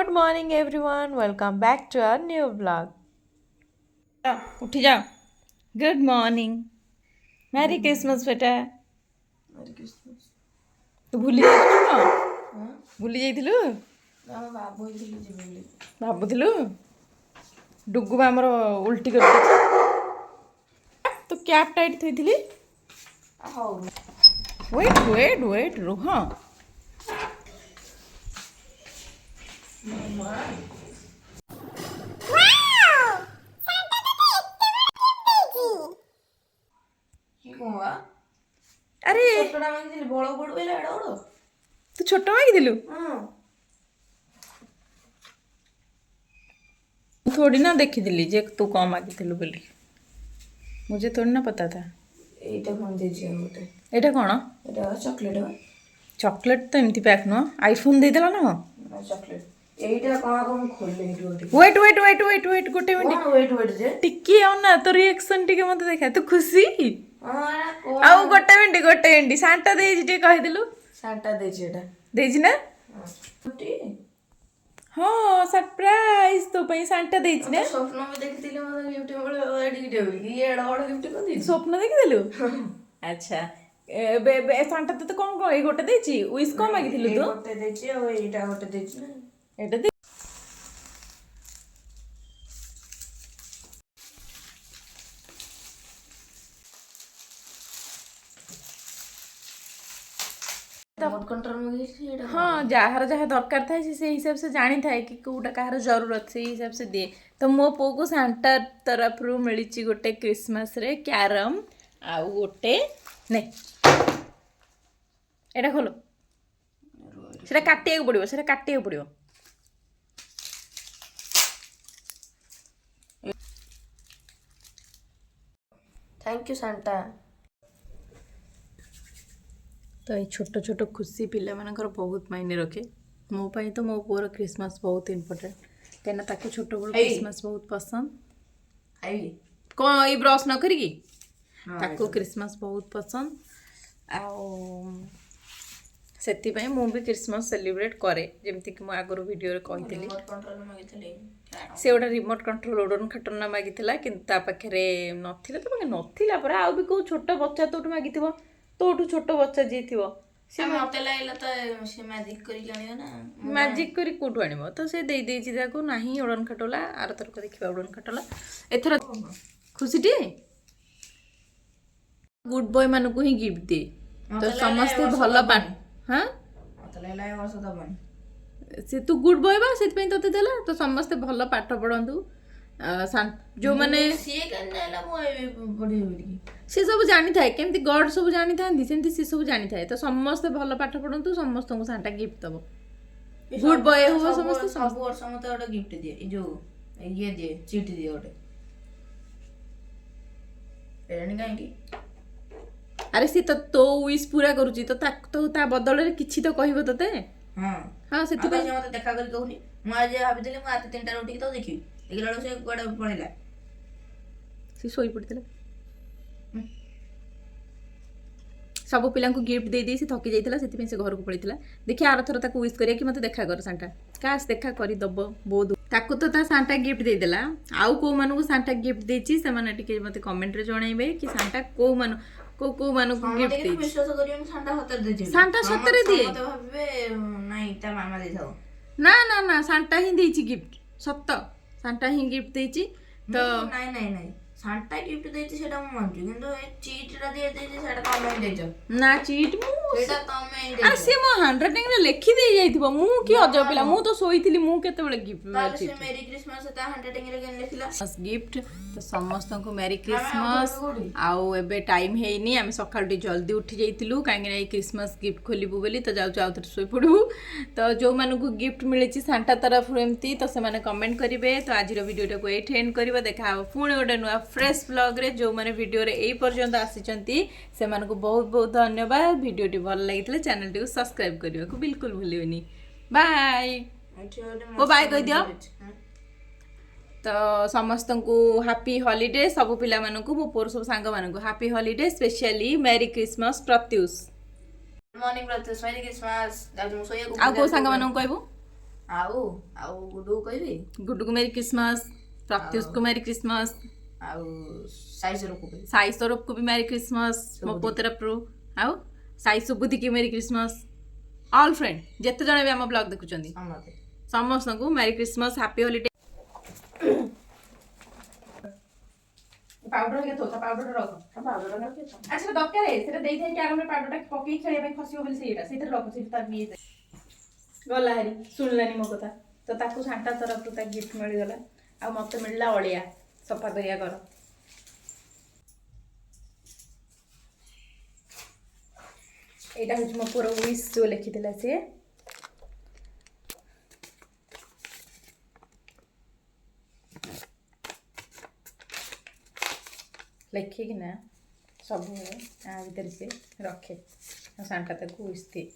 Good morning everyone. Welcome back to our new vlog. उठी जाओ. Good morning. Merry Christmas बेटा. Merry Christmas. तू भूली ଯାଇଥିଲୁ ନା? ଭୁଲି ଯାଇଥିଲୁ? ନା ଭାବୁଥିଲି ଯିବି ବୋଲି. ଭାବୁଥିଲୁ? ଡୁଗୁ ଆମର ଉଲ୍ଟି କରିଦେଇଛି. ତୁ କ୍ୟାପ୍ ଟାଇଟ୍ ଥୋଇଥିଲି? ହଉ. Wait ରୁହ. ଆରେ ତୁ ଛୋଟ ମାଗିଥିଲୁ? थोड़ी ना देखी जे तू कौन मागिथिलु बोली मुझे थोड़ी ना पता था. ଏଇଟା କଣ ଦେଇଛି ଗୋଟେ? एटा कौन? ଏଇଟା ଚକୋଲେଟ ବା. चॉकलेट तो एमती पैक नुह आईफोन दे देला ना. ଚକୋଲେଟ. ଏଇଟା କଣ ମୁଁ ଖୋଲେ ଏଇଠି ଗୋଟେ. वेट गोटे मिनिट. କଣ ୱେଟ୍ ଯେ? टिकी आ ना तो रिएक्शन टिके मते देखा तू खुशी ହଁ आउ गोटे मिनिट सांता देजी टे कहि दिलु. ସାଟା ଦେଇଛି ଏଟା. देजी ना? हाँ सरप्राइज तो पई सांता देजी ना. ସ୍ୱପ୍ନ ବି ଦେଖିଥିଲି ମତେ ଗିଫ୍ଟ ମିଳିବ ଏଡି ଗିଫ୍ଟ ବୋଲି ଇଏ ଏଡ ବଡ ଗିଫ୍ଟ କଣ ଦେଇଛି? स्वप्न देखिदेलु. अच्छा बे सांता तो कौन कौन ए गोटे देची विश कौन मागिथिलु ଏଇ तू? ଗୋଟେ ଦେଇଛି ଆଉ ଏଇଟା ଗୋଟେ ଦେଇଛି ନା. एटा दे रिमोट कंट्रोल मगेଇଛି ଏଇଟା. हाँ जार जहाँ दरकार था से हिसाब से जानी था कि कोटा कहार जरूरत से हिसाब से दिए. तो मो पो को सांता तरफ रु मिली गोटे क्रिसमस रे कैरम आउ गोटे ने एटा खोलो सेटा काटिया पड़िबो. Thank you Santa. तो ये छोट छोट खुशी पिला मानकर बहुत मायने रखे. मो पाई तो मो पुअर क्रिसमस बहुत इम्पोर्टेंट कहीं ताको छोट बड़ क्रिसमस बहुत पसंद. आई कौन ये ब्रश न करी ताको क्रिसमस बहुत पसंद सेति पई मु भी क्रिसमस सेलिब्रेट करे जेमति कि मु आगरो वीडियो रे कहितली. Remote control मगेइଥିଲି. से गोटे रिमोट कंट्रोल ओडन खटना मागिथिला किंतु ता पाखरे नथिला तो पाखे नथिला पर आ भी को छोट बच्चा तोटू मागिथिबो तोटू छोट बच्चा जी थिबो से मते लागला तो से मैजिक करी आनियो ना. मैजिक करी कोठू आनिबो तो से देई देछि ताको नाही ओडन खटोला आर तरक देखिबा ओडन खटोला एथरा खुशीटी गुड बॉय मानको ही गिफ्ट दे तो समस्त भलो पाठ. हाँ मते लागला ए वर्ष दबनी. से तू गुड बॉय बा सेत पई तते देला तो समस्त भलो पाठ पढंतु जो माने सीए कनेला मो पढी होली. से सब जानी थाए केमती गॉड सब जानी थांदी सेमती से सब जानी थाए तो समस्त भलो पाठ पढंतु समस्त को सांता गिफ्ट दबो. गुड बॉय हो समस्त सब वर्ष मते ओटा गिफ्ट दिए ए जो ये दिए चीट दिए ओटे. एरणी काहे की अरे सी तो विश पूरा करूची तो ता बदल रे किछि तो कहबो तते. हां हां सेति से मते देखा करी कहूनी मु आज भाबिदिले मु आते 3टा रोटी तो देखि देखला से गोडा पळेला सी सोई पड़थिला सब पिला को गिफ्ट दे सी थकी जाइतिला सेति से घर को पळितिला. देखि आर थर ताको विश करिया कि मते देखा कर सांता काश देखा करी दबो बहुत ताको तो ता सांता गिफ्ट दे देला. आउ को मानु को सांता गिफ्ट देची से माने टिके मते कमेंट रे जणाइबे कि सांता को मानु को मानु को गिफ्ट दे. विश्वास करियो सांता हतर दे छी. सांता सतरे दिए मते भाबे नाही ता मामा दे थाओ. ना सांता ही देची गिफ्ट सत्त सांता ही गिफ्ट देची तो नाही सांता गिफ्ट देती सेटा म मानछु किंतु ए चीट रा दे देती सेटा तमे देछो ना चीट मु सेटा तमे देछो. अरे से मो हैंडराइटिंग रे लिखि दे जाइथिबो मु की अजब पिला मु तो सोईथिली मु केते बेले गिफ्ट ताले से मेरी क्रिसमस ता हैंडराइटिंग रे केन लिखिला गिफ्ट तो समस्त को मेरी क्रिसमस आउ एबे टाइम हेइनी हम सकाळ टी जल्दी उठी जाइतिलु काहे कि क्रिसमस गिफ्ट खोलिबु बोली तो जाउ जाउ सोई पडू. तो जो मानु को गिफ्ट मिलेची सांता तरफ एमती तो से माने कमेंट करिवे. तो आज रो वीडियो को एठी एंड करबा देखा पुणी गोटे नुआ फ्रेश ब्लॉग रे जो माने वीडियो रे एई पर्यंत आसीचंती से माने को बहुत बहुत धन्यवाद. वीडियो टी भल लागितले चैनल टी को सब्सक्राइब करियो को बिल्कुल भूलियोनी. बाय ओ बाय कह दियो. तो समस्त को हैप्पी हॉलिडे सब पिला मानू मो पोर सब सांग मानू happy holiday specially merry Christmas Pratyush. Morning Pratyush merry Christmas दादू सोया को आ को सांग मानू कहबो ଆଉ ଆଉ ଗୁଡୁ କହିବି गुड्डू को मेरी क्रिसमस, प्रत्युष को मेरी क्रिसमस, ଆଉ ସାଇ ସ୍ୱରୂପ କହିବି। साई स्वरूप को भी मेरी क्रिसमस मो पो तरफ रू आउ साई सुबुद्धि की मेरी क्रिसमस ऑल फ्रेंड जेते जणे भी हम ब्लॉग देखुचंदी ସମସ୍ତେ समस्त को मेरी क्रिसमस हैप्पी हॉलिडे। पाउडर के तो पाउडर रख अच्छा दरकार है सेटा देई थाई कि आगमे पाउडर टा पकई खेले में खसियो बोली सेटा सेटा रख से तार निये गला हरी सुनलानी मो कथा तो ताकू सांता तरफ ता गिफ्ट मिल गला आ मते मिलला ओलिया सफा करिया कर एटा हूँ मो पूरा विश जो लिखी से लिखिकी ना सब आ भीतर से रखे सांटा तक विश थी